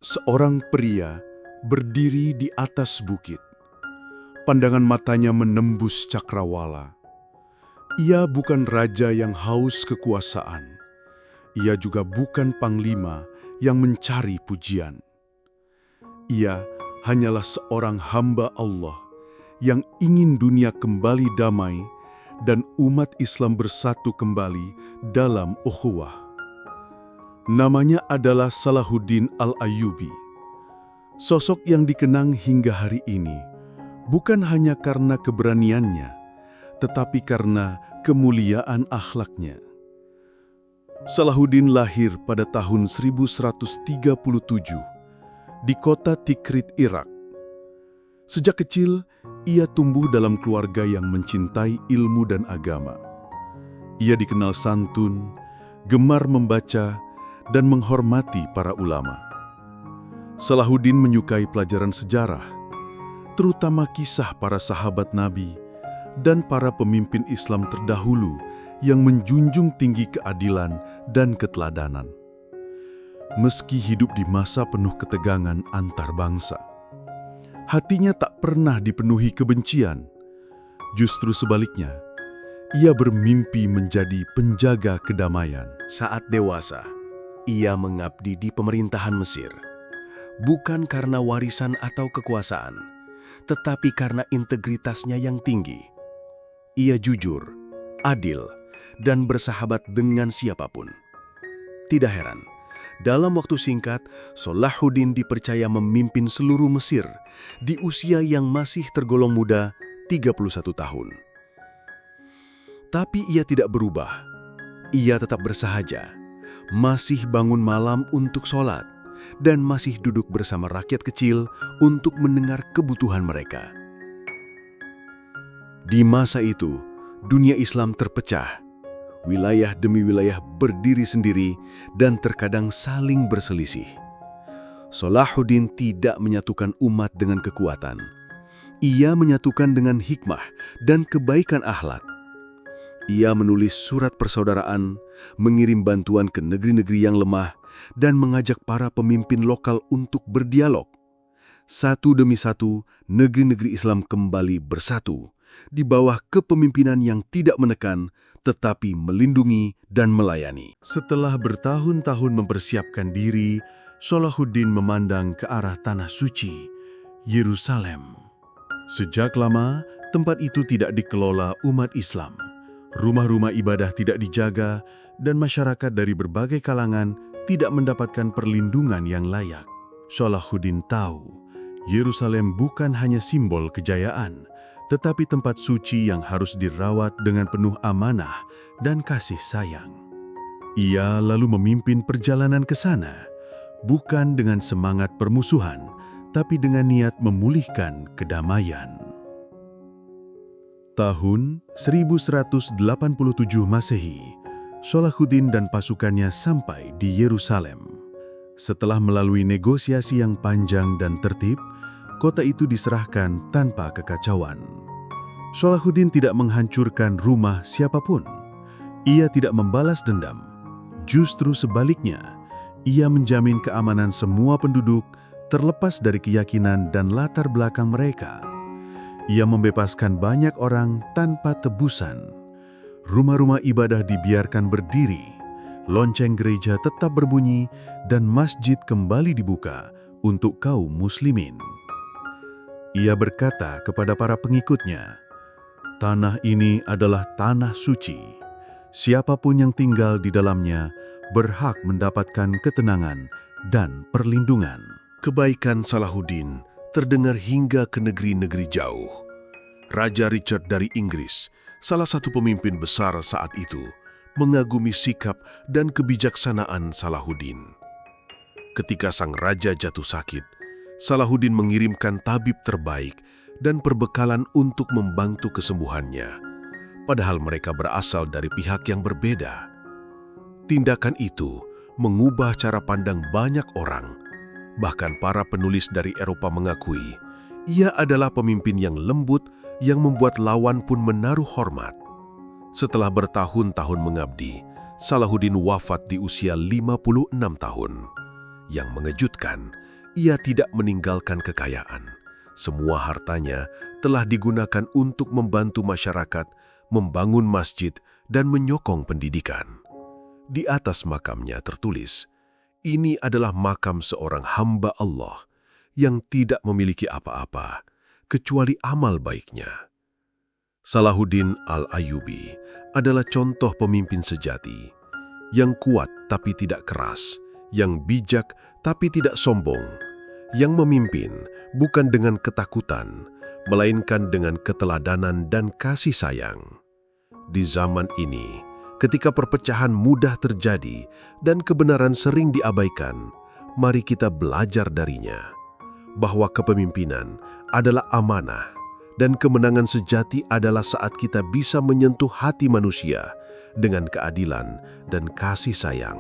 Seorang pria berdiri di atas bukit. Pandangan matanya menembus cakrawala. Ia bukan raja yang haus kekuasaan. Ia juga bukan panglima yang mencari pujian. Ia hanyalah seorang hamba Allah yang ingin dunia kembali damai dan umat Islam bersatu kembali dalam ukhuwah. Namanya adalah Salahuddin Al-Ayyubi. Sosok yang dikenang hingga hari ini bukan hanya karena keberaniannya, tetapi karena kemuliaan akhlaknya. Salahuddin lahir pada tahun 1137 di kota Tikrit, Irak. Sejak kecil, ia tumbuh dalam keluarga yang mencintai ilmu dan agama. Ia dikenal santun, gemar membaca, dan menghormati para ulama. Salahuddin menyukai pelajaran sejarah, terutama kisah para sahabat Nabi dan para pemimpin Islam terdahulu yang menjunjung tinggi keadilan dan keteladanan. Meski hidup di masa penuh ketegangan antar bangsa, hatinya tak pernah dipenuhi kebencian. Justru sebaliknya, ia bermimpi menjadi penjaga kedamaian. Saat dewasa, ia mengabdi di pemerintahan Mesir, bukan karena warisan atau kekuasaan, tetapi karena integritasnya yang tinggi. Ia jujur, adil, dan bersahabat dengan siapapun. Tidak heran, dalam waktu singkat, Salahuddin dipercaya memimpin seluruh Mesir di usia yang masih tergolong muda, 31 tahun. Tapi ia tidak berubah. Ia tetap bersahaja, masih bangun malam untuk sholat, dan masih duduk bersama rakyat kecil untuk mendengar kebutuhan mereka. Di masa itu, dunia Islam terpecah. Wilayah demi wilayah berdiri sendiri dan terkadang saling berselisih. Salahuddin tidak menyatukan umat dengan kekuatan. Ia menyatukan dengan hikmah dan kebaikan akhlak. Ia menulis surat persaudaraan, mengirim bantuan ke negeri-negeri yang lemah, dan mengajak para pemimpin lokal untuk berdialog. Satu demi satu, negeri-negeri Islam kembali bersatu di bawah kepemimpinan yang tidak menekan, tetapi melindungi dan melayani. Setelah bertahun-tahun mempersiapkan diri, Salahuddin memandang ke arah tanah suci, Yerusalem. Sejak lama, tempat itu tidak dikelola umat Islam. Rumah-rumah ibadah tidak dijaga, dan masyarakat dari berbagai kalangan tidak mendapatkan perlindungan yang layak. Salahuddin tahu, Yerusalem bukan hanya simbol kejayaan, tetapi tempat suci yang harus dirawat dengan penuh amanah dan kasih sayang. Ia lalu memimpin perjalanan ke sana, bukan dengan semangat permusuhan, tapi dengan niat memulihkan kedamaian. Tahun 1187 Masehi, Salahuddin dan pasukannya sampai di Yerusalem. Setelah melalui negosiasi yang panjang dan tertib, kota itu diserahkan tanpa kekacauan. Salahuddin tidak menghancurkan rumah siapapun. Ia tidak membalas dendam. Justru sebaliknya, ia menjamin keamanan semua penduduk terlepas dari keyakinan dan latar belakang mereka. Ia membebaskan banyak orang tanpa tebusan. Rumah-rumah ibadah dibiarkan berdiri, lonceng gereja tetap berbunyi, dan masjid kembali dibuka untuk kaum muslimin. Ia berkata kepada para pengikutnya, "Tanah ini adalah tanah suci. Siapapun yang tinggal di dalamnya berhak mendapatkan ketenangan dan perlindungan." Kebaikan Salahuddin terdengar hingga ke negeri-negeri jauh. Raja Richard dari Inggris, salah satu pemimpin besar saat itu, mengagumi sikap dan kebijaksanaan Salahuddin. Ketika sang raja jatuh sakit, Salahuddin mengirimkan tabib terbaik dan perbekalan untuk membantu kesembuhannya, padahal mereka berasal dari pihak yang berbeda. Tindakan itu mengubah cara pandang banyak orang. Bahkan para penulis dari Eropa mengakui, ia adalah pemimpin yang lembut yang membuat lawan pun menaruh hormat. Setelah bertahun-tahun mengabdi, Salahuddin wafat di usia 56 tahun. Yang mengejutkan, Ia tidak meninggalkan kekayaan. Semua hartanya telah digunakan untuk membantu masyarakat, membangun masjid, dan menyokong pendidikan. Di atas makamnya tertulis, "Ini adalah makam seorang hamba Allah yang tidak memiliki apa-apa kecuali amal baiknya." Salahuddin Al-Ayyubi adalah contoh pemimpin sejati, yang kuat tapi tidak keras, yang bijak tapi tidak sombong, yang memimpin bukan dengan ketakutan, melainkan dengan keteladanan dan kasih sayang. Di zaman ini, ketika perpecahan mudah terjadi dan kebenaran sering diabaikan, mari kita belajar darinya, bahwa kepemimpinan adalah amanah, dan kemenangan sejati adalah saat kita bisa menyentuh hati manusia dengan keadilan dan kasih sayang.